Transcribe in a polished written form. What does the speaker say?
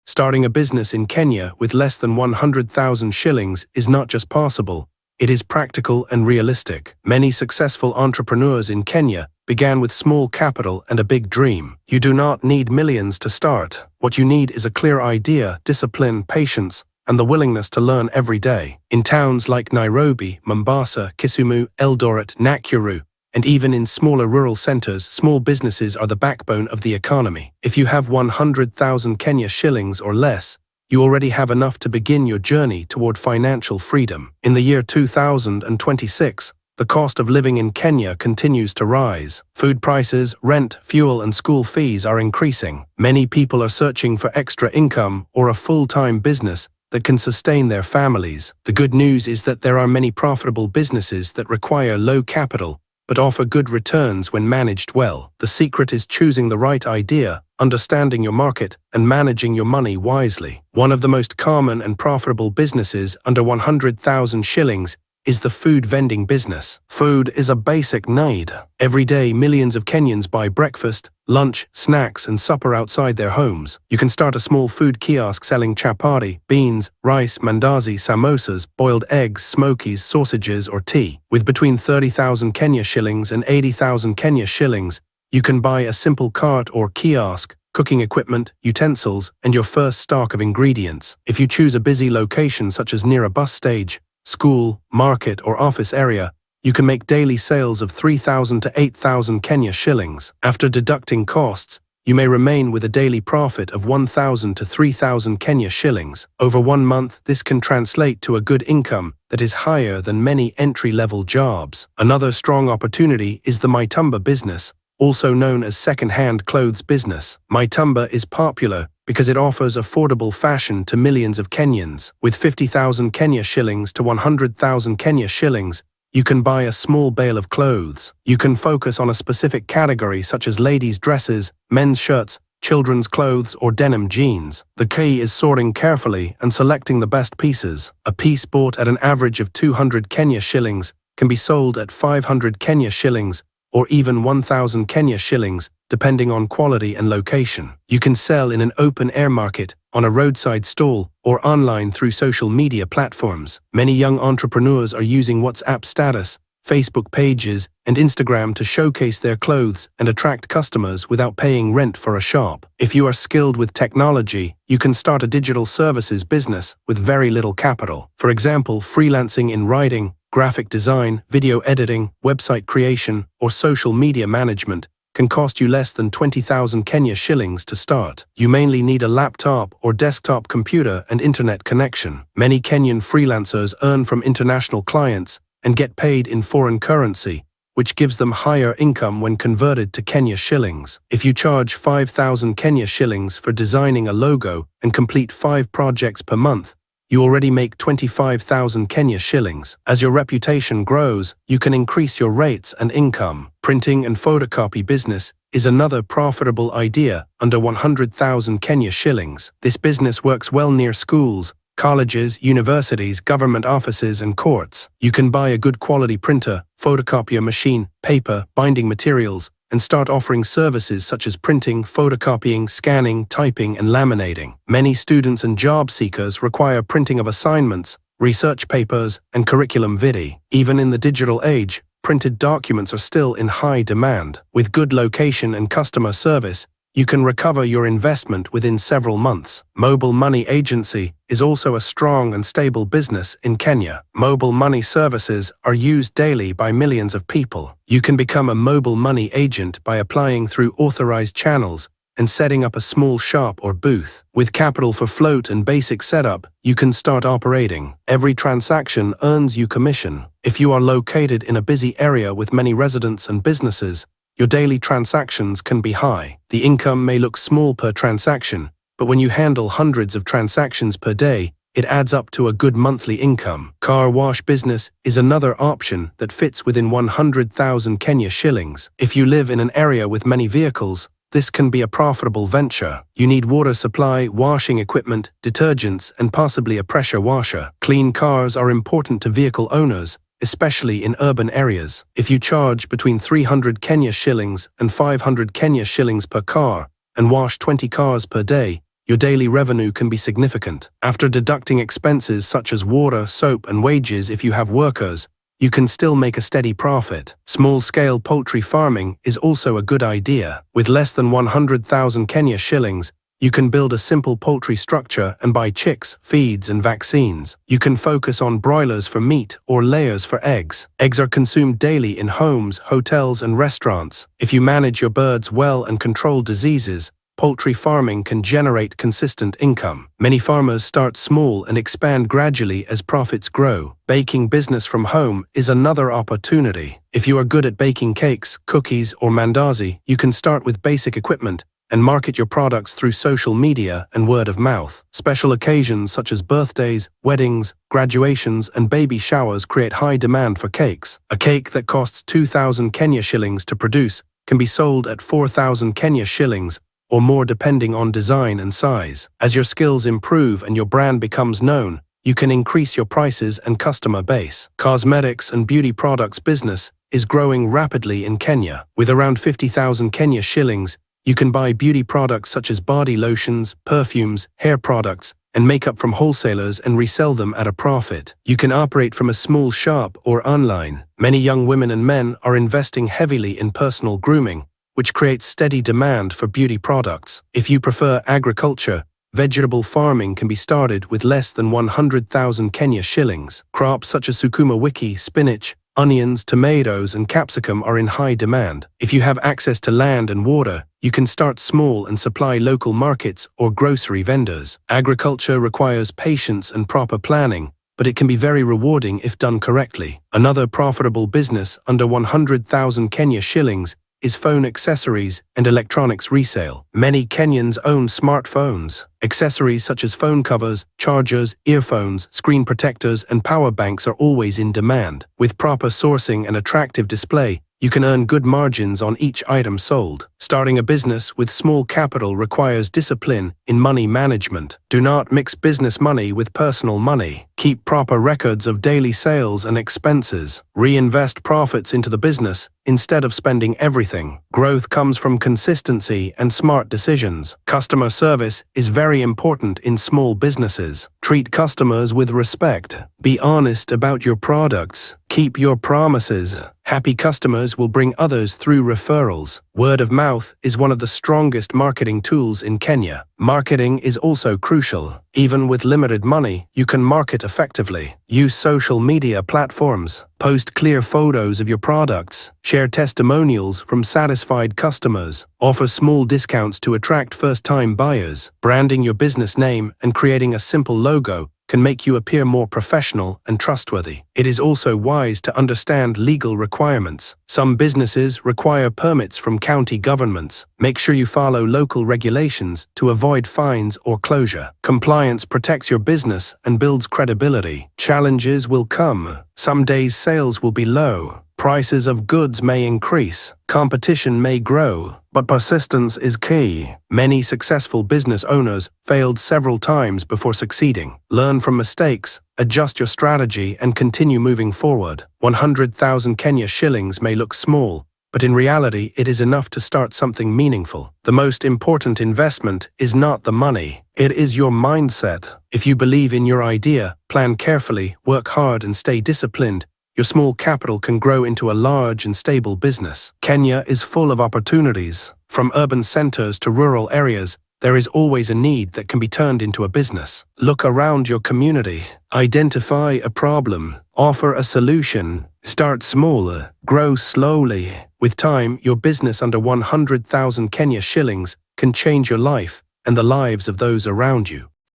Starting a business in Kenya with less than 100,000 shillings is not just possible, it is practical and realistic. Many successful entrepreneurs in Kenya began with small capital and a big dream. You do not need millions to start. What you need is a clear idea, discipline, patience, and the willingness to learn every day. In towns like Nairobi, Mombasa, Kisumu, Eldoret, Nakuru, and even in smaller rural centers, small businesses are the backbone of the economy. If you have 100,000 Kenya shillings or less, you already have enough to begin your journey toward financial freedom. In the year 2026, the cost of living in Kenya continues to rise. Food prices, rent, fuel, and school fees are increasing. Many people are searching for extra income or a full-time business that can sustain their families. The good news is that there are many profitable businesses that require low capital but offer good returns when managed well. The secret is choosing the right idea, understanding your market, and managing your money wisely. One of the most common and profitable businesses under 100,000 shillings is the food vending business. Food is a basic need. Every day, millions of Kenyans buy breakfast, lunch, snacks, and supper outside their homes. You can start a small food kiosk selling chapati, beans, rice, mandazi, samosas, boiled eggs, smokies, sausages, or tea. With between 30,000 Kenya shillings and 80,000 Kenya shillings, you can buy a simple cart or kiosk, cooking equipment, utensils, and your first stock of ingredients. If you choose a busy location such as near a bus stage, school, market, or office area, you can make daily sales of 3,000 to 8,000 Kenya shillings. After deducting costs, you may remain with a daily profit of 1,000 to 3,000 Kenya shillings. Over 1 month, this can translate to a good income that is higher than many entry-level jobs. Another strong opportunity is the Mitumba business, also known as second-hand clothes business. Mitumba is popular because it offers affordable fashion to millions of Kenyans. With 50,000 Kenya shillings to 100,000 Kenya shillings, you can buy a small bale of clothes. You can focus on a specific category such as ladies' dresses, men's shirts, children's clothes, or denim jeans. The key is sorting carefully and selecting the best pieces. A piece bought at an average of 200 Kenya shillings can be sold at 500 Kenya shillings or even 1,000 Kenya shillings, depending on quality and location. You can sell in an open-air market, on a roadside stall, or online through social media platforms. Many young entrepreneurs are using WhatsApp status, Facebook pages, and Instagram to showcase their clothes and attract customers without paying rent for a shop. If you are skilled with technology, you can start a digital services business with very little capital. For example, freelancing in writing, graphic design, video editing, website creation, or social media management can cost you less than 20,000 Kenya shillings to start. You mainly need a laptop or desktop computer and internet connection. Many Kenyan freelancers earn from international clients and get paid in foreign currency, which gives them higher income when converted to Kenya shillings. If you charge 5,000 Kenya shillings for designing a logo and complete 5 projects per month, you already make 25,000 Kenya shillings. As your reputation grows, you can increase your rates and income. Printing and photocopy business is another profitable idea under 100,000 Kenya shillings. This business works well near schools, colleges, universities, government offices, and courts. You can buy a good quality printer, photocopier machine, paper, binding materials, and start offering services such as printing, photocopying, scanning, typing, and laminating. Many students and job seekers require printing of assignments, research papers, and curriculum vitae. Even in the digital age, printed documents are still in high demand. With good location and customer service, you can recover your investment within several months. Mobile money agency is also a strong and stable business in Kenya. Mobile money services are used daily by millions of people. You can become a mobile money agent by applying through authorized channels and setting up a small shop or booth. With capital for float and basic setup, you can start operating. Every transaction earns you commission. If you are located in a busy area with many residents and businesses, your daily transactions can be high. The income may look small per transaction, but when you handle hundreds of transactions per day, it adds up to a good monthly income. Car wash business is another option that fits within 100,000 Kenya shillings. If you live in an area with many vehicles, this can be a profitable venture. You need water supply, washing equipment, detergents, and possibly a pressure washer. Clean cars are important to vehicle owners, especially in urban areas. If you charge between 300 Kenya shillings and 500 Kenya shillings per car and wash 20 cars per day, your daily revenue can be significant. After deducting expenses such as water, soap, and wages if you have workers, you can still make a steady profit. Small-scale poultry farming is also a good idea. With less than 100,000 Kenya shillings, you can build a simple poultry structure and buy chicks, feeds, and vaccines. You can focus on broilers for meat or layers for eggs. Eggs are consumed daily in homes, hotels, and restaurants. If you manage your birds well and control diseases, poultry farming can generate consistent income. Many farmers start small and expand gradually as profits grow. Baking business from home is another opportunity. If you are good at baking cakes, cookies, or mandazi, you can start with basic equipment and market your products through social media and word of mouth. Special occasions such as birthdays, weddings, graduations, and baby showers create high demand for cakes. A cake that costs 2,000 Kenya shillings to produce can be sold at 4,000 Kenya shillings or more depending on design and size. As your skills improve and your brand becomes known, you can increase your prices and customer base. Cosmetics and beauty products business is growing rapidly in Kenya. With around 50,000 Kenya shillings, you can buy beauty products such as body lotions, perfumes, hair products, and makeup from wholesalers and resell them at a profit. You can operate from a small shop or online. Many young women and men are investing heavily in personal grooming, which creates steady demand for beauty products. If you prefer agriculture, vegetable farming can be started with less than 100,000 Kenya shillings. Crops such as sukuma wiki, spinach, onions, tomatoes, and capsicum are in high demand. If you have access to land and water, you can start small and supply local markets or grocery vendors. Agriculture requires patience and proper planning, but it can be very rewarding if done correctly. Another profitable business under 100,000 Kenya shillings is phone accessories and electronics resale. Many Kenyans own smartphones. Accessories such as phone covers, chargers, earphones, screen protectors, and power banks are always in demand. With proper sourcing and attractive display, you can earn good margins on each item sold. Starting a business with small capital requires discipline in money management. Do not mix business money with personal money. Keep proper records of daily sales and expenses. Reinvest profits into the business instead of spending everything. Growth comes from consistency and smart decisions. Customer service is very important in small businesses. Treat customers with respect. Be honest about your products. Keep your promises. Happy customers will bring others through referrals. Word of mouth is one of the strongest marketing tools in Kenya. Marketing is also crucial. Even with limited money, you can market effectively. Use social media platforms. Post clear photos of your products. Share testimonials from satisfied customers. Offer small discounts to attract first-time buyers. Branding your business name and creating a simple logo can make you appear more professional and trustworthy. It is also wise to understand legal requirements. Some businesses require permits from county governments. Make sure you follow local regulations to avoid fines or closure. Compliance protects your business and builds credibility. Challenges will come. Some days sales will be low. Prices of goods may increase. Competition may grow, but persistence is key. Many successful business owners failed several times before succeeding. Learn from mistakes, adjust your strategy, and continue moving forward. 100,000 Kenya shillings may look small, but in reality it is enough to start something meaningful. The most important investment is not the money. It is your mindset. If you believe in your idea, plan carefully, work hard, and stay disciplined, your small capital can grow into a large and stable business. Kenya is full of opportunities. From urban centers to rural areas, there is always a need that can be turned into a business. Look around your community. Identify a problem. Offer a solution. Start small. Grow slowly. With time, your business under 100,000 Kenya shillings can change your life and the lives of those around you.